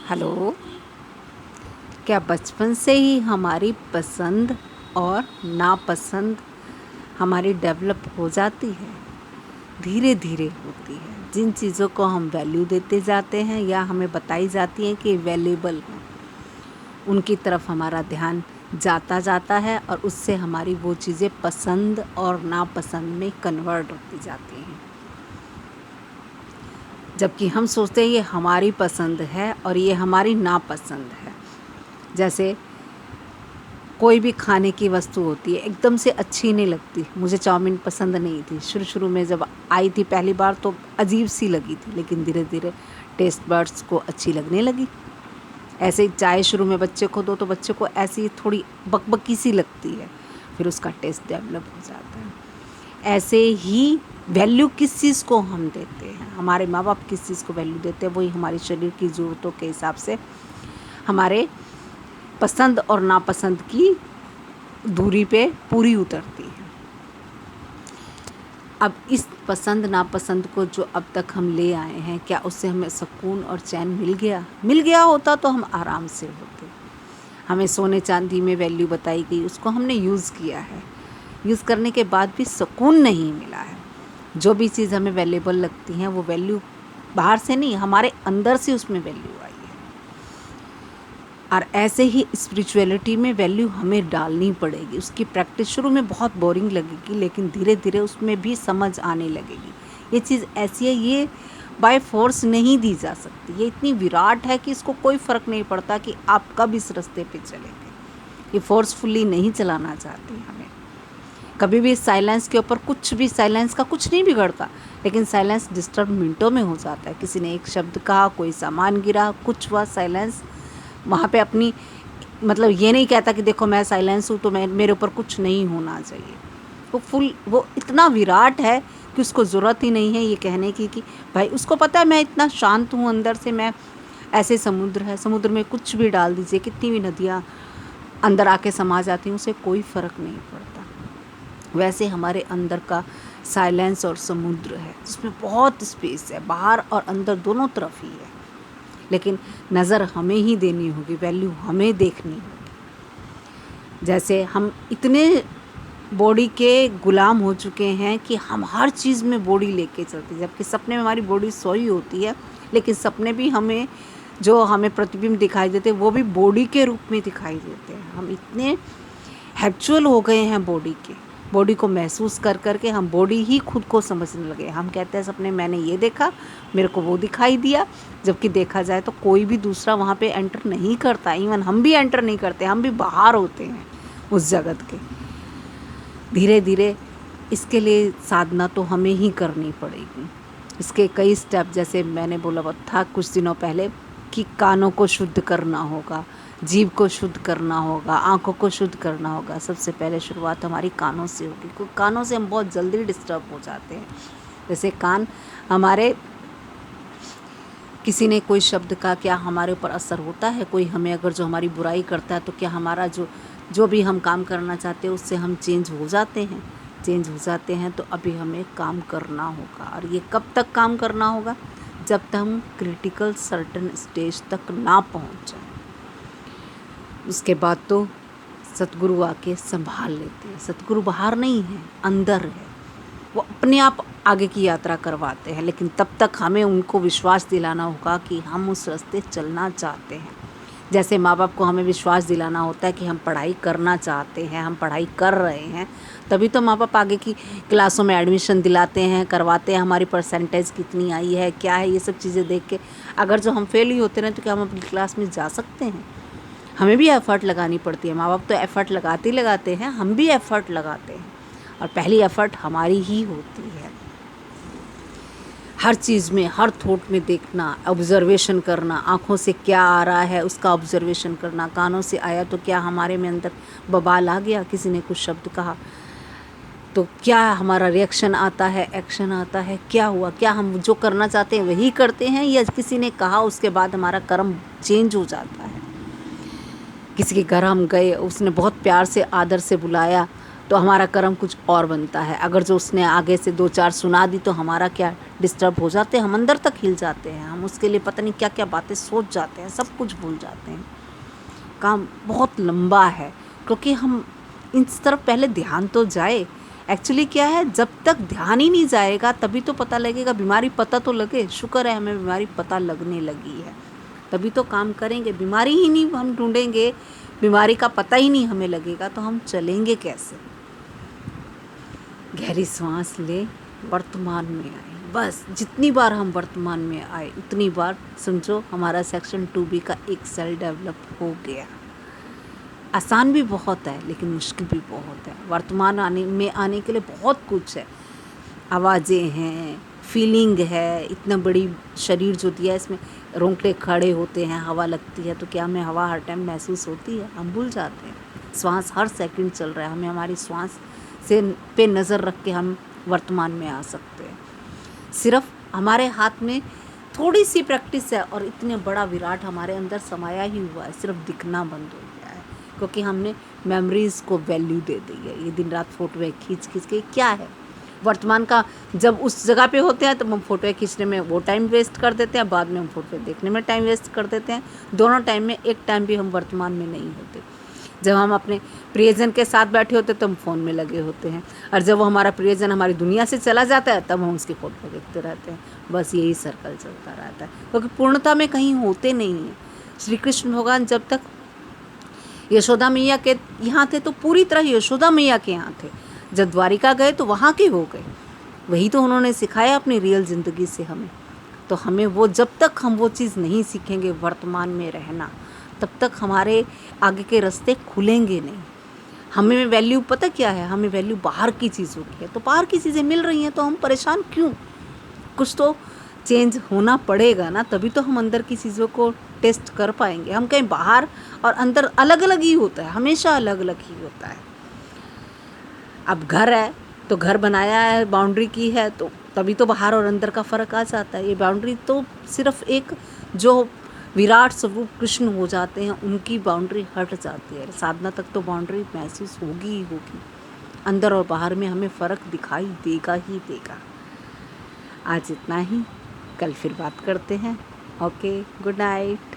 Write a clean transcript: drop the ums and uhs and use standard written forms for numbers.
Hello. क्या बचपन से ही हमारी पसंद और नापसंद हमारी डेवलप हो जाती है? धीरे धीरे होती है। जिन चीज़ों को हम वैल्यू देते जाते हैं या हमें बताई जाती हैं कि वैल्यूएबल हैं, उनकी तरफ हमारा ध्यान जाता जाता है और उससे हमारी वो चीज़ें पसंद और नापसंद में कन्वर्ट होती जाती हैं। जबकि हम सोचते हैं ये हमारी पसंद है और ये हमारी नापसंद है। जैसे कोई भी खाने की वस्तु होती है, एकदम से अच्छी नहीं लगती। मुझे चाउमीन पसंद नहीं थी। शुरू में जब आई थी पहली बार तो अजीब सी लगी थी, लेकिन धीरे धीरे टेस्ट बड्स को अच्छी लगने लगी। ऐसे ही चाय शुरू में बच्चे को दो तो बच्चे को ऐसी थोड़ी बकबकी सी लगती है, फिर उसका टेस्ट डेवलप हो जाता है। ऐसे ही वैल्यू किस चीज़ को हम देते हैं, हमारे माँ बाप किस चीज़ को वैल्यू देते हैं, वही हमारे शरीर की ज़रूरतों के हिसाब से हमारे पसंद और नापसंद की दूरी पे पूरी उतरती है। अब इस पसंद नापसंद को जो अब तक हम ले आए हैं, क्या उससे हमें सुकून और चैन मिल गया होता तो हम आराम से होते। हमें सोने चांदी में वैल्यू बताई गई, उसको हमने यूज़ किया है, यूज़ करने के बाद भी सुकून नहीं मिला है। जो भी चीज़ हमें वैल्यूएबल लगती हैं वो वैल्यू बाहर से नहीं, हमारे अंदर से उसमें वैल्यू आई है। और ऐसे ही स्पिरिचुअलिटी में वैल्यू हमें डालनी पड़ेगी। उसकी प्रैक्टिस शुरू में बहुत बोरिंग लगेगी, लेकिन धीरे धीरे उसमें भी समझ आने लगेगी। ये चीज़ ऐसी है, ये बाय फोर्स नहीं दी जा सकती। ये इतनी विराट है कि इसको कोई फ़र्क नहीं पड़ता कि आप कब इस रास्ते पे चलेंगे। ये फोर्सफुली नहीं चलाना चाहती हमें। कभी भी साइलेंस के ऊपर कुछ भी, साइलेंस का कुछ नहीं बिगड़ता, लेकिन साइलेंस डिस्टर्ब मिनटों में हो जाता है। किसी ने एक शब्द कहा, कोई सामान गिरा, कुछ हुआ, साइलेंस वहाँ पे अपनी मतलब ये नहीं कहता कि देखो मैं साइलेंस हूँ तो मैं मेरे ऊपर कुछ नहीं होना चाहिए। वो इतना विराट है कि उसको ज़रूरत ही नहीं है ये कहने की कि भाई, उसको पता है मैं इतना शांत हूँ अंदर से। मैं ऐसे समुद्र है, समुद्र में कुछ भी डाल दीजिए, कितनी भी नदियाँ अंदर आके समा जाती हैं, उसे कोई फ़र्क नहीं पड़ता। वैसे हमारे अंदर का साइलेंस और समुद्र है, जिसमें बहुत स्पेस है, बाहर और अंदर दोनों तरफ ही है। लेकिन नज़र हमें ही देनी होगी, वैल्यू हमें देखनी होगी। जैसे हम इतने बॉडी के गुलाम हो चुके हैं कि हम हर चीज़ में बॉडी लेके चलते हैं, जबकि सपने में हमारी बॉडी सोई होती है, लेकिन सपने भी हमें जो हमें प्रतिबिंब दिखाई देते हैं वो भी बॉडी के रूप में दिखाई देते हैं। हम इतने हैबिचुअल हो गए हैं बॉडी को महसूस कर कर के हम बॉडी ही खुद को समझने लगे। हम कहते हैं सपने मैंने ये देखा, मेरे को वो दिखाई दिया, जबकि देखा जाए तो कोई भी दूसरा वहाँ पे एंटर नहीं करता। इवन हम भी एंटर नहीं करते, हम भी बाहर होते हैं उस जगत के। धीरे धीरे इसके लिए साधना तो हमें ही करनी पड़ेगी। इसके कई स्टेप, जैसे मैंने बोला था कुछ दिनों पहले कि कानों को शुद्ध करना होगा, जीभ को शुद्ध करना होगा, आँखों को शुद्ध करना होगा। सबसे पहले शुरुआत हमारी कानों से होगी, क्योंकि कानों से हम बहुत जल्दी डिस्टर्ब हो जाते हैं। जैसे कान हमारे, किसी ने कोई शब्द का क्या हमारे ऊपर असर होता है? कोई हमें अगर जो हमारी बुराई करता है तो क्या हमारा जो भी हम काम करना चाहते हैं उससे हम चेंज हो जाते हैं? चेंज हो जाते हैं तो अभी हमें काम करना होगा। और ये कब तक काम करना होगा? जब तक हम क्रिटिकल सर्टन स्टेज तक ना पहुँच जाए। उसके बाद तो सतगुरु आके संभाल लेते हैं। सतगुरु बाहर नहीं है, अंदर है। वो अपने आप आगे की यात्रा करवाते हैं, लेकिन तब तक हमें उनको विश्वास दिलाना होगा कि हम उस रास्ते चलना चाहते हैं। जैसे माँ बाप को हमें विश्वास दिलाना होता है कि हम पढ़ाई करना चाहते हैं, हम पढ़ाई कर रहे हैं, तभी तो माँ बाप आगे की क्लासों में एडमिशन दिलाते हैं, करवाते हैं। हमारी परसेंटेज कितनी आई है, क्या है, ये सब चीज़ें देख के अगर जो हम फेल ही होते रहें तो क्या हम अपनी क्लास में जा सकते हैं? हमें भी एफ़र्ट लगानी पड़ती है। माँ बाप तो एफ़र्ट लगाते हैं, हम भी एफ़र्ट लगाते हैं, और पहली एफ़र्ट हमारी ही होती है। हर चीज़ में, हर थॉट में देखना, ऑब्ज़र्वेशन करना, आँखों से क्या आ रहा है उसका ऑब्ज़र्वेशन करना, कानों से आया तो क्या हमारे में अंदर बवाल आ गया, किसी ने कुछ शब्द कहा तो क्या हमारा रिएक्शन आता है, एक्शन आता है, क्या हुआ, क्या हम जो करना चाहते हैं वही करते हैं, या किसी ने कहा उसके बाद हमारा कर्म चेंज हो जाता है? किसी के घर हम गए, उसने बहुत प्यार से आदर से बुलाया तो हमारा कर्म कुछ और बनता है। अगर जो उसने आगे से 2-4 सुना दी तो हमारा क्या डिस्टर्ब हो जाते हैं, हम अंदर तक हिल जाते हैं, हम उसके लिए पता नहीं क्या क्या बातें सोच जाते हैं, सब कुछ भूल जाते हैं। काम बहुत लंबा है, क्योंकि हम इस तरफ पहले ध्यान तो जाए। एक्चुअली क्या है, जब तक ध्यान ही नहीं जाएगा तभी तो पता लगेगा, बीमारी पता तो लगे। शुक्र है हमें बीमारी पता लगने लगी है, तभी तो काम करेंगे। बीमारी ही नहीं हम ढूंढेंगे, बीमारी का पता ही नहीं हमें लगेगा, तो हम चलेंगे कैसे। गहरी सांस ले, वर्तमान में आए। बस जितनी बार हम वर्तमान में आए उतनी बार समझो हमारा सेक्शन 2B का एक सेल डेवलप हो गया। आसान भी बहुत है लेकिन मुश्किल भी बहुत है। वर्तमान आने के लिए बहुत कुछ है, आवाज़ें हैं, फीलिंग है, इतना बड़ी शरीर जो दिया है इसमें रोंगटे खड़े होते हैं, हवा लगती है, तो क्या हमें हवा हर टाइम महसूस होती है? हम भूल जाते हैं। श्वास हर सेकंड चल रहा है, हमें हमारी श्वास से पे नज़र रख के हम वर्तमान में आ सकते हैं। सिर्फ हमारे हाथ में थोड़ी सी प्रैक्टिस है और इतने बड़ा विराट हमारे अंदर समाया ही हुआ है, सिर्फ दिखना बंद हो गया है, क्योंकि हमने मेमोरीज़ को वैल्यू दे दी है। ये दिन रात फ़ोटो खींच के क्या है वर्तमान का, जब उस जगह पे होते हैं तो हम फ़ोटो खींचने में वो टाइम वेस्ट कर देते हैं, बाद में हम फ़ोटो देखने में टाइम वेस्ट कर देते हैं। दोनों टाइम में एक टाइम भी हम वर्तमान में नहीं होते। जब हम अपने प्रियजन के साथ बैठे होते तो हम फ़ोन में लगे होते हैं, और जब वो हमारा प्रियजन हमारी दुनिया से चला जाता है तब हम उसकी फ़ोटो देखते रहते हैं। बस यही सर्कल चलता रहता है, क्योंकि पूर्णता में कहीं होते नहीं हैं। श्री कृष्ण भगवान जब तक यशोदा मैया के यहाँ थे तो पूरी तरह यशोदा मैया के यहाँ थे, जब द्वारिका गए तो वहाँ के हो गए। वही तो उन्होंने सिखाया अपनी रियल ज़िंदगी से हमें। तो हमें वो, जब तक हम वो चीज़ नहीं सीखेंगे वर्तमान में रहना, तब तक हमारे आगे के रास्ते खुलेंगे नहीं। हमें वैल्यू पता क्या है, हमें वैल्यू बाहर की चीज़ों की है। तो बाहर की चीज़ें मिल रही हैं तो हम परेशान क्यों? कुछ तो चेंज होना पड़ेगा ना, तभी तो हम अंदर की चीज़ों को टेस्ट कर पाएंगे। हम कहीं बाहर और अंदर अलग अलग ही होता है, हमेशा अलग अलग ही होता है। अब घर है तो घर बनाया है, बाउंड्री की है, तो तभी तो बाहर और अंदर का फ़र्क आ जाता है। ये बाउंड्री तो सिर्फ एक जो विराट स्वरूप कृष्ण हो जाते हैं उनकी बाउंड्री हट जाती है। साधना तक तो बाउंड्री महसूस होगी ही होगी, अंदर और बाहर में हमें फ़र्क दिखाई देगा ही देगा। आज इतना ही, कल फिर बात करते हैं। Okay, good night.